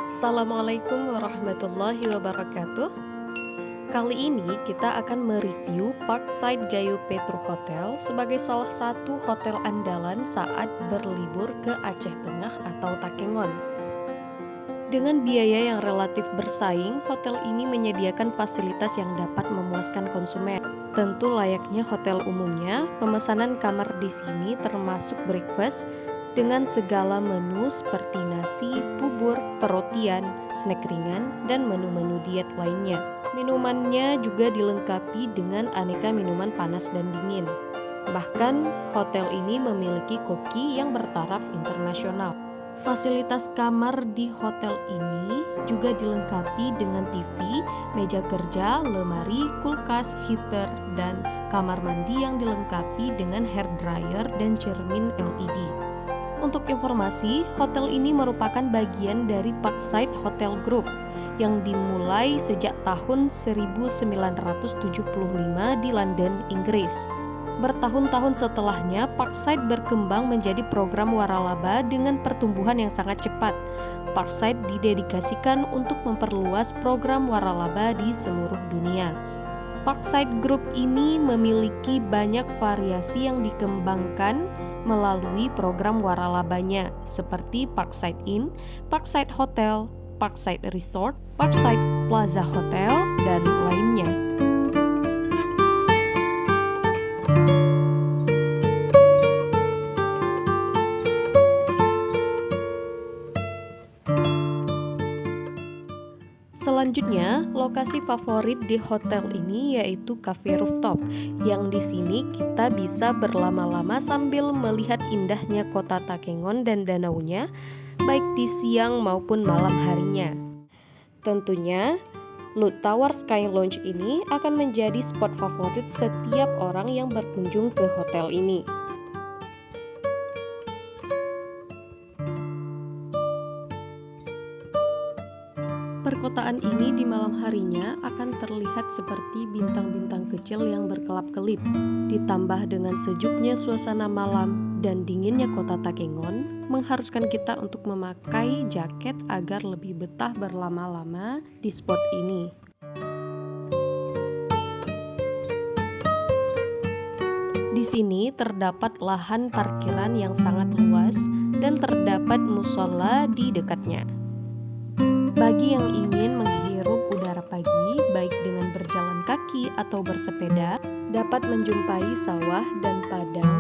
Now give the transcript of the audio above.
Assalamualaikum warahmatullahi wabarakatuh. Kali ini kita akan mereview Parkside Gayo Petro Hotel sebagai salah satu hotel andalan saat berlibur ke Aceh Tengah atau Takengon. Dengan biaya yang relatif bersaing, hotel ini menyediakan fasilitas yang dapat memuaskan konsumen. Tentu layaknya hotel umumnya, pemesanan kamar di sini termasuk breakfast dengan segala menu seperti nasi, bubur, perotian, snack ringan, dan menu-menu diet lainnya. Minumannya juga dilengkapi dengan aneka minuman panas dan dingin. Bahkan, hotel ini memiliki koki yang bertaraf internasional. Fasilitas kamar di hotel ini juga dilengkapi dengan TV, meja kerja, lemari, kulkas, heater, dan kamar mandi yang dilengkapi dengan hair dryer dan cermin LED. Untuk informasi, hotel ini merupakan bagian dari Parkside Hotel Group yang dimulai sejak tahun 1975 di London, Inggris. Bertahun-tahun setelahnya, Parkside berkembang menjadi program waralaba dengan pertumbuhan yang sangat cepat. Parkside didedikasikan untuk memperluas program waralaba di seluruh dunia. Parkside Group ini memiliki banyak variasi yang dikembangkan melalui program waralabanya seperti Parkside Inn, Parkside Hotel, Parkside Resort, Parkside Plaza Hotel, dan lainnya. Selanjutnya, lokasi favorit di hotel ini yaitu Cafe Rooftop, yang di sini kita bisa berlama-lama sambil melihat indahnya kota Takengon dan danaunya, baik di siang maupun malam harinya. Tentunya, Lut Tower Sky Lounge ini akan menjadi spot favorit setiap orang yang berkunjung ke hotel ini. Perkotaan ini di malam harinya akan terlihat seperti bintang-bintang kecil yang berkelap-kelip. Ditambah dengan sejuknya suasana malam dan dinginnya kota Takengon, mengharuskan kita untuk memakai jaket agar lebih betah berlama-lama di spot ini. Di sini terdapat lahan parkiran yang sangat luas dan terdapat musola di dekatnya. Bagi yang ingin menghirup udara pagi, baik dengan berjalan kaki atau bersepeda, dapat menjumpai sawah dan padang